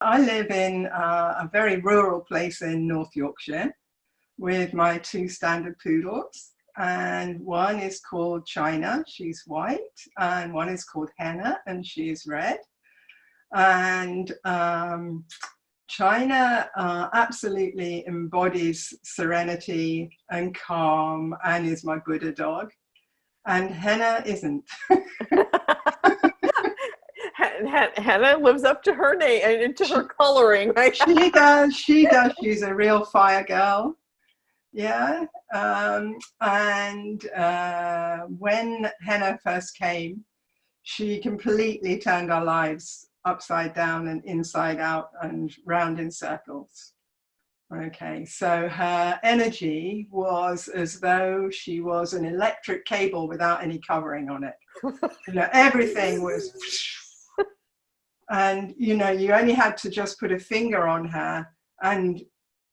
I live in a very rural place in North Yorkshire with my two standard poodles. And one is called China, she's white, and one is called Henna, and she is red. And China absolutely embodies serenity and calm and is my Buddha dog. And Henna isn't. Hannah lives up to her name and to her coloring. She does. She's a real fire girl. Yeah. When Henna first came, she completely turned our lives upside down and inside out and round in circles. Okay, so her energy was as though she was an electric cable without any covering on it. Everything was, and you only had to just put a finger on her and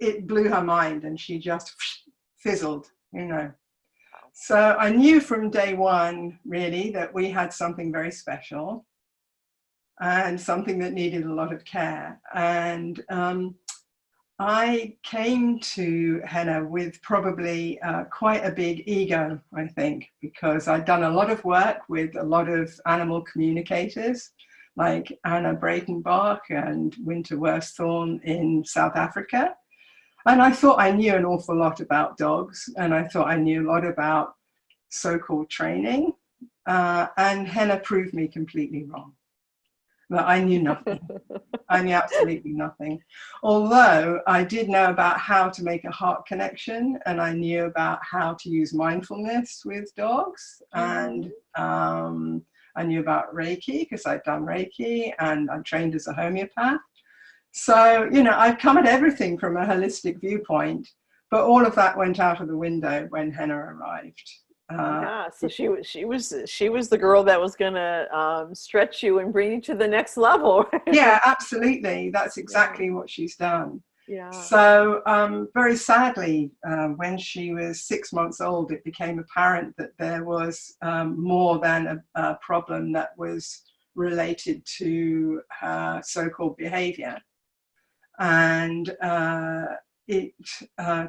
it blew her mind and she just fizzled. So I knew from day one really that we had something very special and something that needed a lot of care. And I came to Henna with probably quite a big ego, I think, because I'd done a lot of work with a lot of animal communicators like Anna Breitenbach and Winter Worsthorn in South Africa. And I thought I knew an awful lot about dogs, and I thought I knew a lot about so-called training. And Henna proved me completely wrong. But I knew nothing. I knew absolutely nothing. Although I did know about how to make a heart connection, and I knew about how to use mindfulness with dogs. And I knew about Reiki because I'd done Reiki and I trained as a homeopath. So, I've come at everything from a holistic viewpoint, but all of that went out of the window when Henna arrived. So she was the girl that was gonna stretch you and bring you to the next level. Yeah, absolutely. That's exactly what she's done. Yeah. So very sadly, when she was 6 months old, it became apparent that there was more than a problem that was related to her so-called behavior. And it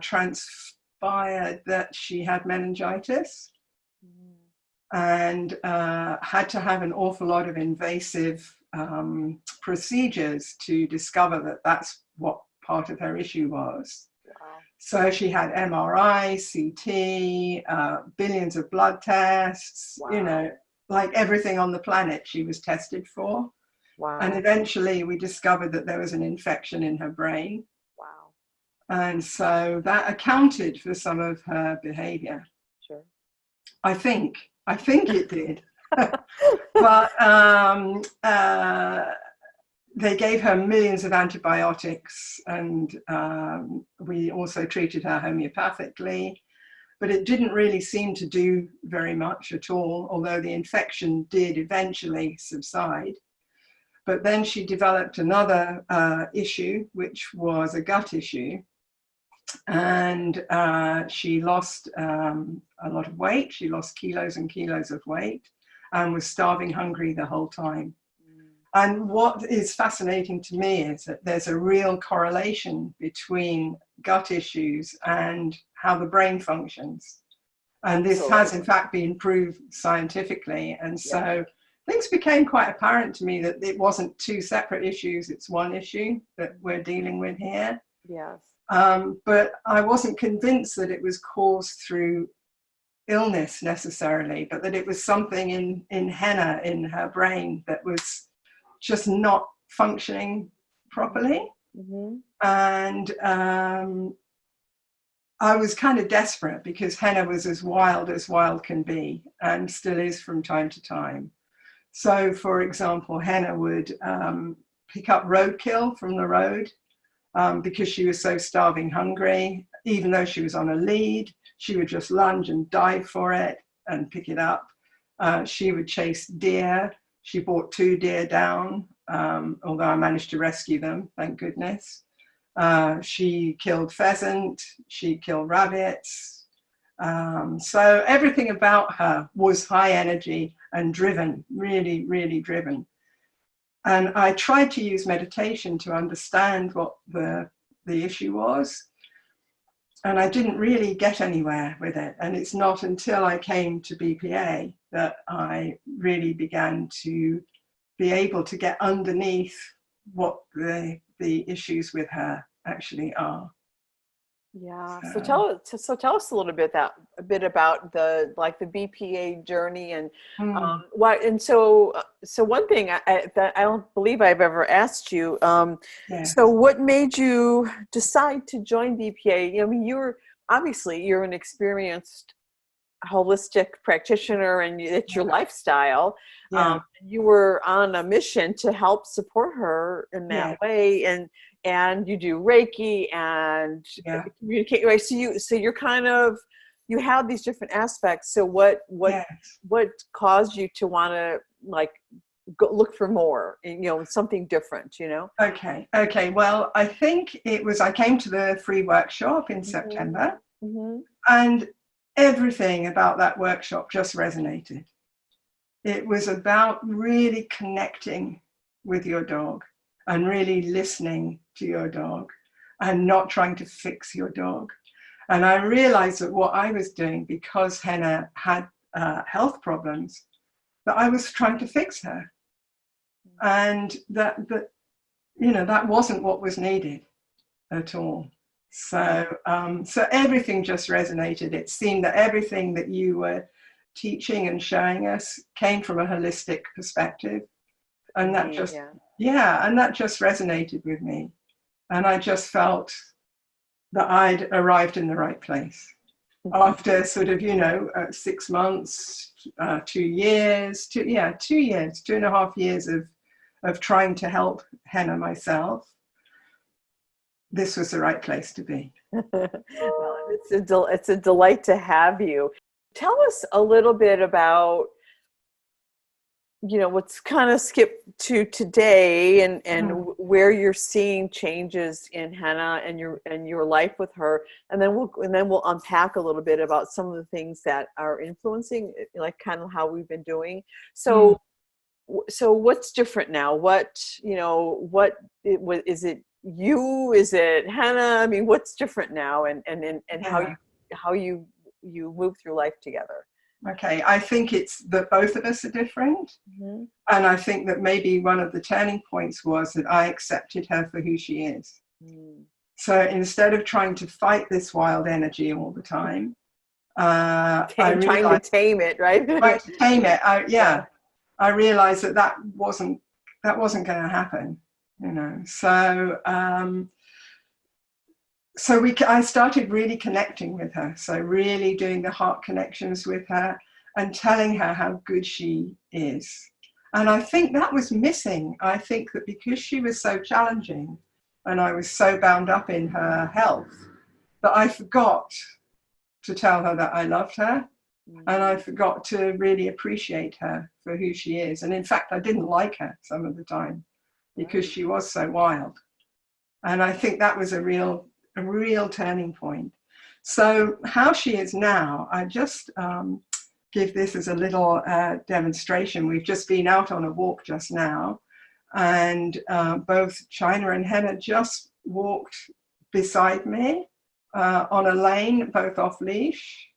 transpired that she had meningitis and had to have an awful lot of invasive procedures to discover that that's what part of her issue was. Wow. So she had MRI, CT, billions of blood tests, Wow. like everything on the planet she was tested for. Wow. And eventually we discovered that there was an infection in her brain. Wow. And so that accounted for some of her behavior. Sure. I think it did. But they gave her millions of antibiotics, and we also treated her homeopathically. But it didn't really seem to do very much at all, although the infection did eventually subside. But then she developed another issue, which was a gut issue. And she lost a lot of weight. She lost kilos and kilos of weight and was starving hungry the whole time. And what is fascinating to me is that there's a real correlation between gut issues and how the brain functions. And this has in fact been proved scientifically. And so things became quite apparent to me that it wasn't two separate issues, it's one issue that we're dealing with here. Yes. But I wasn't convinced that it was caused through illness necessarily, but that it was something in Henna, in her brain, that was just not functioning properly. Mm-hmm. And I was kind of desperate because Henna was as wild can be and still is from time to time. So, for example, Henna would pick up roadkill from the road because she was so starving hungry. Even though she was on a lead, she would just lunge and dive for it and pick it up. She would chase deer. She brought 2 deer down, although I managed to rescue them, thank goodness. She killed pheasant. She killed rabbits. So everything about her was high energy and driven, really, really driven. And I tried to use meditation to understand what the issue was. And I didn't really get anywhere with it. And it's not until I came to BPA that I really began to be able to get underneath what the issues with her actually are. Yeah. So tell us a little bit about the BPA journey and why. And so one thing that I don't believe I've ever asked you. Yeah. So what made you decide to join BPA? I mean, you're an experienced holistic practitioner, and it's your lifestyle. Yeah. You were on a mission to help support her in that way, and you do Reiki and communicate, right? So you're kind of, you have these different aspects. So what caused you to want to go look for more, something different, Okay. Well, I think I came to the free workshop in September, and everything about that workshop just resonated. It was about really connecting with your dog and really listening to your dog and not trying to fix your dog. And I realized that what I was doing, because Henna had health problems, that I was trying to fix her. And that wasn't what was needed at all. So everything just resonated. It seemed that everything that you were teaching and showing us came from a holistic perspective, and that just resonated with me. And I just felt that I'd arrived in the right place after sort of 6 months, 2 years, 2.5 years of trying to help Henna myself. This was the right place to be. Well, it's a delight to have you. Tell us a little bit about, what's kind of skipped to today, and where you're seeing changes in Henna and your life with her, and then we'll unpack a little bit about some of the things that are influencing, like kind of how we've been doing. So what's different now? Is it you? Is it Henna? I mean, what's different now, and how you move through life together? Okay, I think it's that both of us are different. And I think that maybe one of the turning points was that I accepted her for who she is. So instead of trying to fight this wild energy all the time, trying to tame it, right? Trying to tame it. I realized that wasn't going to happen, So I started really connecting with her. So really doing the heart connections with her and telling her how good she is. And I think that was missing. I think that because she was so challenging and I was so bound up in her health, that I forgot to tell her that I loved her. And I forgot to really appreciate her for who she is. And in fact, I didn't like her some of the time because she was so wild. And I think that was a real turning point. So how she is now, I just give this as a little demonstration. We've just been out on a walk just now, and both China and Henna just walked beside me on a lane, both off leash,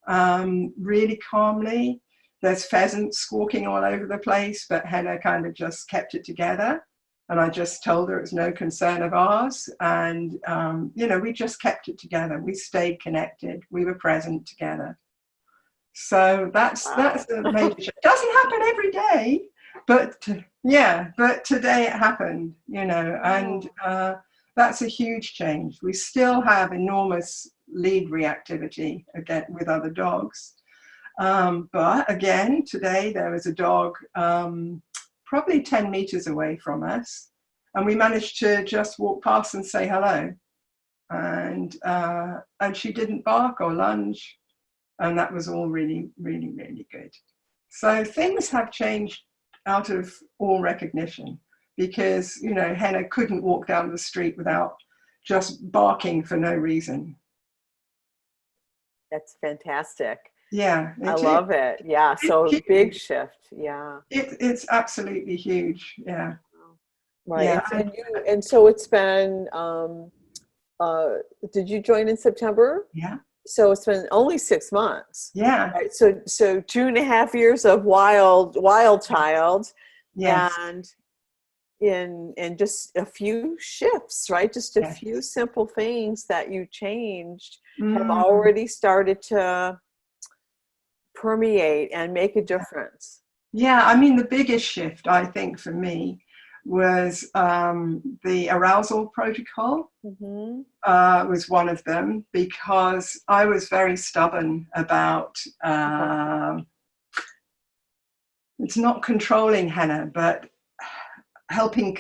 really calmly. There's pheasants squawking all over the place, but Henna kind of just kept it together. And I just told her it was no concern of ours. And, we just kept it together. We stayed connected. We were present together. So that's a major change. It doesn't happen every day, but today it happened, and that's a huge change. We still have enormous lead reactivity again with other dogs. But again, today there was a dog probably 10 meters away from us, and we managed to just walk past and say hello. And she didn't bark or lunge, and that was all really, really, really good. So things have changed out of all recognition, because, Henna couldn't walk down the street without just barking for no reason. That's fantastic. Yeah. I love it. Yeah. So big shift. Yeah. It's absolutely huge. Yeah. Right. Yeah, And so it's been, did you join in September? yeah, So it's been only 6 months. yeah, Right. So 2.5 years of wild child, yes, and in just a few shifts, right? Just a yes. few simple things that you changed have Mm, already started to permeate and make a yeah. difference. Yeah, I mean, the biggest shift, I think, for me was the arousal protocol Mm-hmm. was one of them, because I was very stubborn about it's not controlling Henna, but helping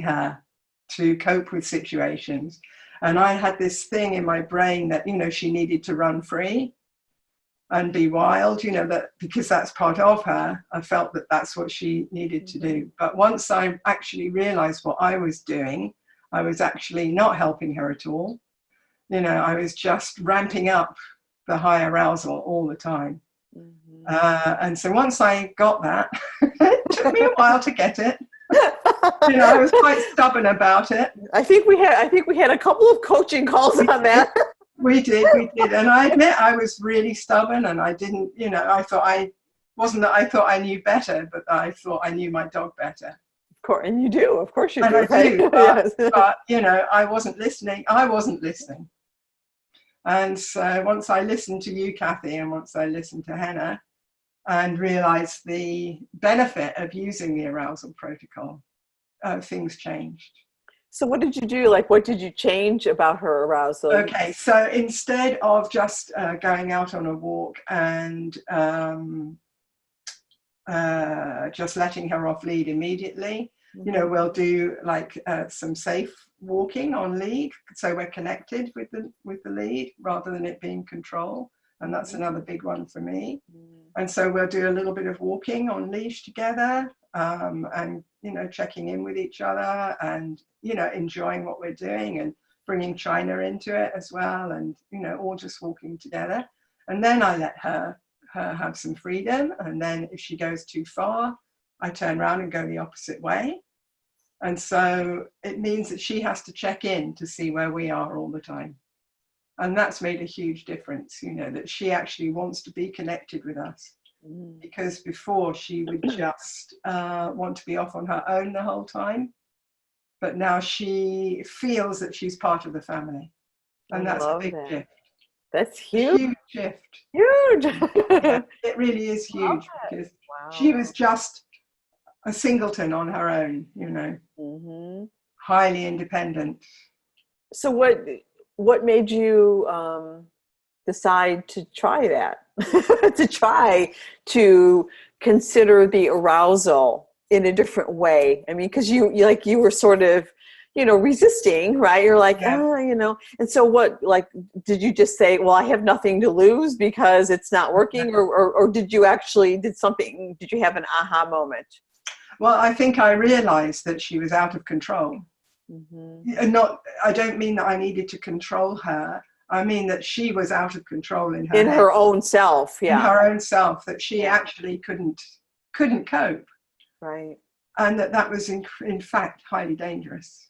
her to cope with situations. And I had this thing in my brain that, you know, she needed to run free and be wild, you know, that because that's part of her. I felt that that's what she needed to Mm-hmm. do. But once I actually realized what I was doing, I was actually not helping her at all. You know, I was just ramping up the high arousal all the time. Mm-hmm. And so once I got that, it took me a while to get it. You know, I was quite stubborn about it. I think we had a couple of coaching calls We on did, that. we did. And I admit I was really stubborn, and I didn't, you know, I thought I wasn't that I thought I knew better, but I thought I knew my dog better. Of course, and you do. Of course you And I do, right? do, Yes. but you know, I wasn't listening. I wasn't listening. And so once I listened to you, Kathy, and once I listened to Henna and realized the benefit of using the arousal protocol, things changed. So what did you do? Like, what did you change about her arousal? Okay, so instead of just going out on a walk and just letting her off lead immediately, you know, we'll do like some safe walking on lead, so we're connected with the lead rather than it being control. And that's another big one for me. And so we'll do a little bit of walking on leash together, and, you know, checking in with each other and, you know, enjoying what we're doing and bringing China into it as well. And, you know, all just walking together. And then I let her have some freedom. And then if she goes too far, I turn around and go the opposite way. And so it means that she has to check in to see where we are all the time. And that's made a huge difference, you know, that she actually wants to be connected with us. Because before she would just want to be off on her own the whole time. But now she feels that she's part of the family. And I that's a love big that. shift. That's A huge. huge shift. Huge. Yeah, it really is huge, because Wow. she was just a singleton on her own, you know, Mm-hmm. highly independent. So what made you decide to try that? To try to consider the arousal in a different way? I mean, because you were sort of, resisting, right? You're like, Yeah. and so what, like, did you just say, well, I have nothing to lose because it's not working, or did you have an aha moment? Well, I think I realized that she was out of control. Mm-hmm. And I don't mean that I needed to control her. I mean that she was out of control in her In head, her own self, in yeah. her own self, that she Yeah. actually couldn't cope, Right. and that was in fact highly dangerous.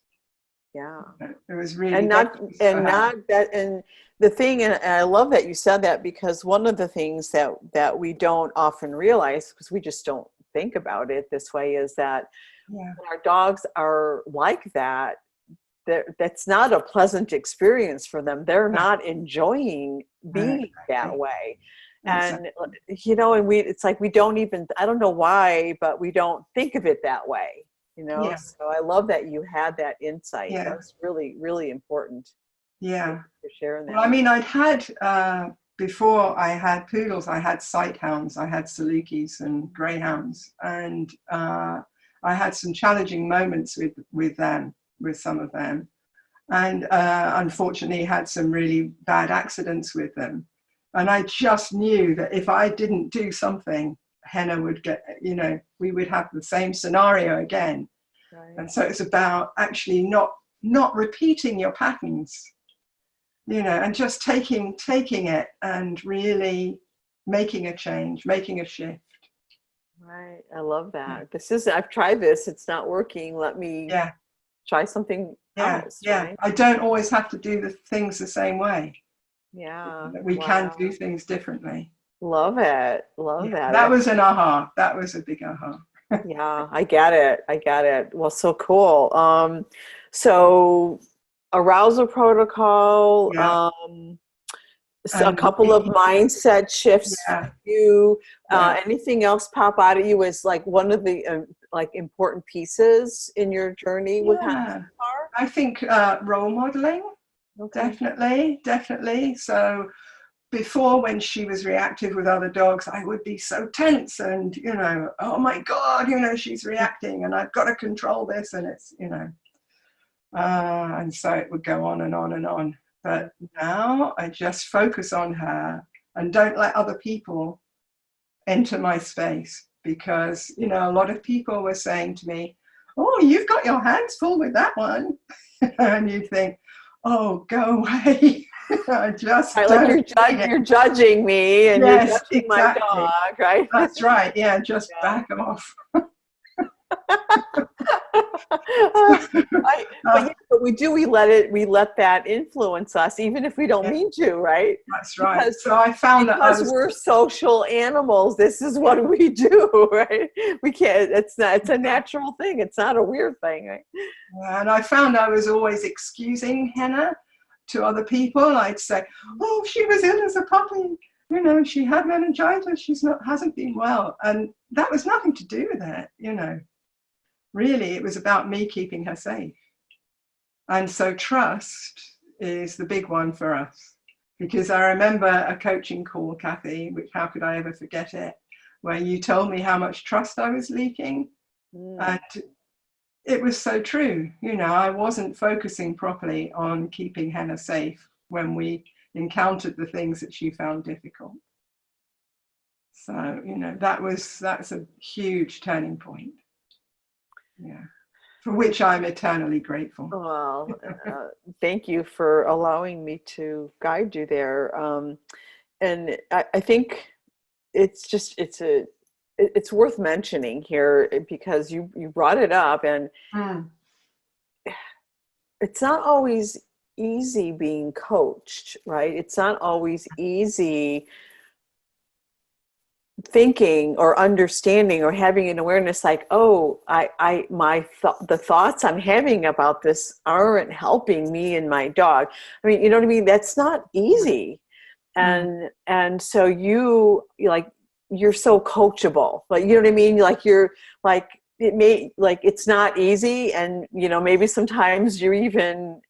Yeah. It was really And dangerous for her. the thing, and I love that you said that, because one of the things that we don't often realize, because we just don't think about it this way, is that Yeah. when our dogs are like that, that's not a pleasant experience for them. They're not enjoying being that way. Exactly. And it's like we don't even, I don't know why, but we don't think of it that way. Yeah. So I love that you had that insight. Yeah. That's really, really important. Yeah. Thank you for sharing that. Well, I mean, I'd had before I had poodles, I had sight hounds, I had Salukis and greyhounds, and I had some challenging moments with them, with some of them, and unfortunately had some really bad accidents with them. And I just knew that if I didn't do something, Henna would get, we would have the same scenario again. Right. And so it's about actually not repeating your patterns, and just taking it and really making a change, making a shift. Right. I love that. I've tried this. It's not working. Let me Yeah. try something Yeah. else. Yeah. Right. I don't always have to do the things the same way. Yeah. We can Wow. do things differently. Love it. Love Yeah. that. That was an aha. That was a big aha. Yeah, I get it. I get it. Well, so cool. So arousal protocol, Yeah. a And couple of mindset shifts for yeah. you. Yeah. Anything else pop out at you as like one of the like important pieces in your journey with Hannah so Yeah. far? I think role modeling, Okay. definitely, definitely. So before, when she was reactive with other dogs, I would be so tense and, oh my God, she's reacting and I've got to control this. And it's, and so it would go on and on and on. But now I just focus on her and don't let other people enter my space, because, a lot of people were saying to me, oh, you've got your hands full with that one. And you think, oh, go away. I just Right, like don't. you're judging me and you're Yes, judging my exactly. dog, right? That's right. Yeah, just Yeah. back off. But we let that influence us, even if we don't Yeah, mean to, right? that's right. Because So I found that I because was, we're social animals, this is what we do, right? We can't, it's a natural thing. It's not a weird thing, right? and I found I was always excusing Henna to other people. I'd say, oh, she was ill as a puppy. She had meningitis. Hasn't been well. And that was nothing to do with it. Really, it was about me keeping her safe. And so trust is the big one for us. Because I remember a coaching call, Kathy, which how could I ever forget it, where you told me how much trust I was leaking. And it was so true. I wasn't focusing properly on keeping Henna safe when we encountered the things that she found difficult. So, that's a huge turning point. Yeah. For which I'm eternally grateful. Well, thank you for allowing me to guide you there. And I think it's worth mentioning here because you brought it up, and it's not always easy being coached, right? It's not always easy thinking or understanding or having an awareness like, oh, the thoughts I'm having about this aren't helping me and my dog. I mean, you know what I mean? That's not easy. And so you're so coachable, like, you know what I mean? Like it's not easy. And, maybe sometimes you're even,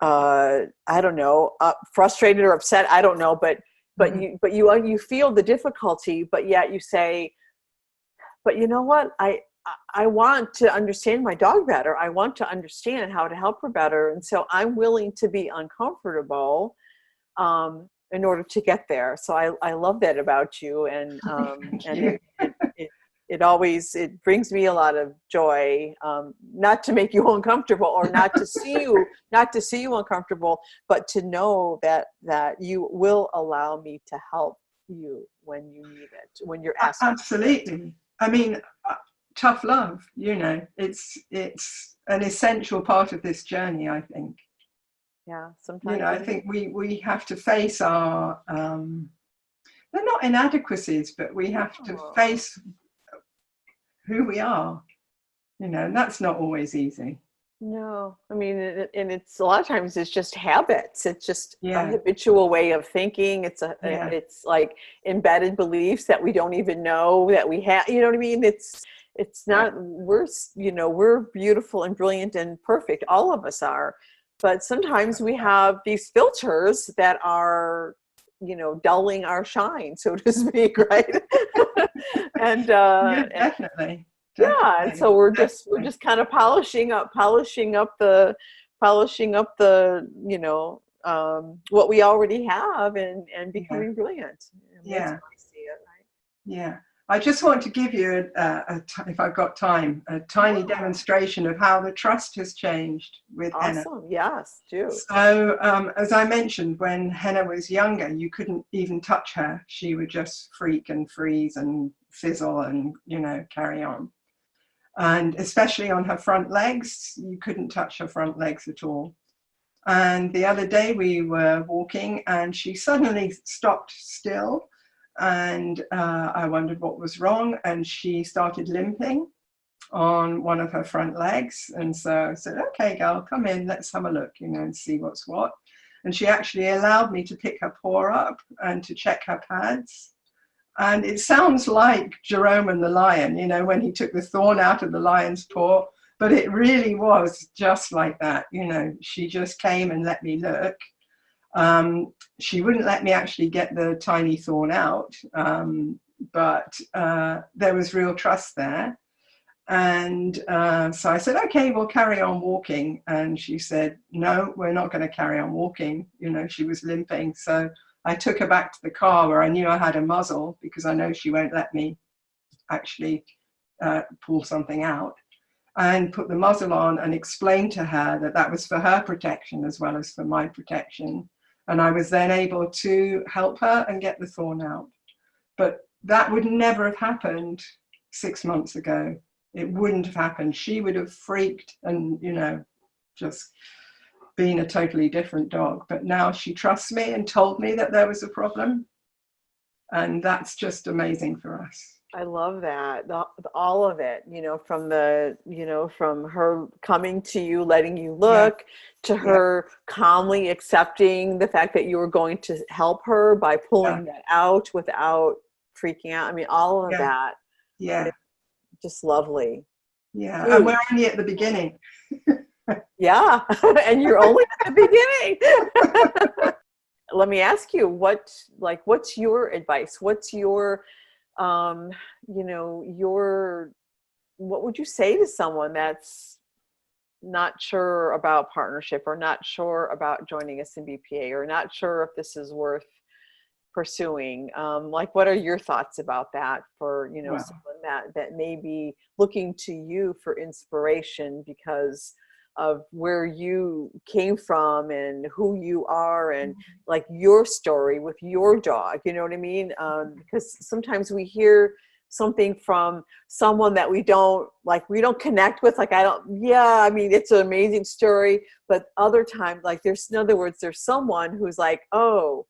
I don't know, frustrated or upset. I don't know, but you feel the difficulty, but yet you say, but you know what? I want to understand my dog better. I want to understand how to help her better. And so I'm willing to be uncomfortable in order to get there. So I love that about you. And it brings me a lot of joy, not to make you uncomfortable or not to see you uncomfortable, but to know that you will allow me to help you when you need it, when you're asking. Absolutely. I mean, tough love, it's an essential part of this journey, I think. Yeah, sometimes. I think we have to face our, they're not inadequacies, but we have to face who we are, and that's not always easy. No, I mean, and it's a lot of times it's just habits. It's just a Yeah. habitual way of thinking. It's like embedded beliefs that we don't even know that we have. You know what I mean? It's not. We're beautiful and brilliant and perfect. All of us are, but sometimes we have these filters that are, dulling our shine, so to speak, right? And Yeah, definitely. yeah, and so we're just kind of polishing up the what we already have and becoming brilliant. I mean, Yeah. that's how I see it, right? Yeah. I just want to give you, if I've got time, a tiny demonstration of how the trust has changed with Henna. Awesome. Yes, do. So as I mentioned, when Henna was younger, you couldn't even touch her. She would just freak and freeze and fizzle and, you know, carry on. And especially on her front legs, you couldn't touch her front legs at all. And the other day we were walking and she suddenly stopped still, and I wondered what was wrong, and she started limping on one of her front legs. And so I said, okay, girl, come in, let's have a look, you know, and see what's what. And she actually allowed me to pick her paw up and to check her pads. And it sounds like Jerome and the lion, you know, when he took the thorn out of the lion's paw, but it really was just like that. You know, she just came and let me look. She wouldn't let me actually get the tiny thorn out, but there was real trust there. And so I said, okay, we'll carry on walking. And she said, no, we're not going to carry on walking. You know, she was limping. So I took her back to the car where I knew I had a muzzle, because I know she won't let me actually pull something out, and put the muzzle on and explained to her that that was for her protection as well as for my protection. And I was then able to help her and get the thorn out. But that would never have happened 6 months ago. It wouldn't have happened. She would have freaked and, you know, just been a totally different dog. But now she trusts me and told me that there was a problem. And that's just amazing for us. I love that. All of it, you know, from the, you know, from her coming to you, letting you look, to her calmly accepting the fact that you were going to help her by pulling that out without freaking out. I mean, all of that. Yeah. Just lovely. Yeah. And we're only at the beginning. Yeah. And you're only at the beginning. Let me ask you, what's your advice? What's your, you know, what would you say to someone that's not sure about partnership, or not sure about joining us in BPA, or not sure if this is worth pursuing? Like, what are your thoughts about that for, you know, someone that may be looking to you for inspiration because of where you came from and who you are, and like your story with your dog, you know what I mean? Because sometimes we hear something from someone that we don't connect with. Like, I mean, it's an amazing story, but other times, like, there's someone who's like, oh,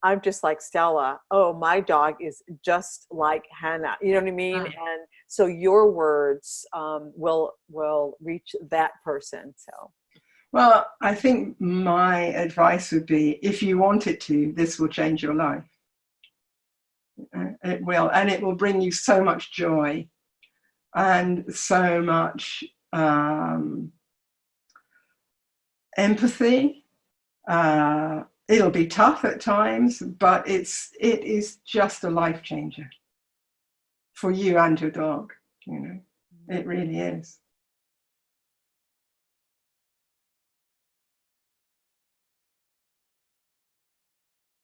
I'm just like Stella. Oh, my dog is just like Henna. You know what I mean? And so your words will reach that person. So, well, I think my advice would be, if you want it to, this will change your life. It will, and it will bring you so much joy and so much empathy. It'll be tough at times, but it is just a life changer for you and your dog. You know, it really is.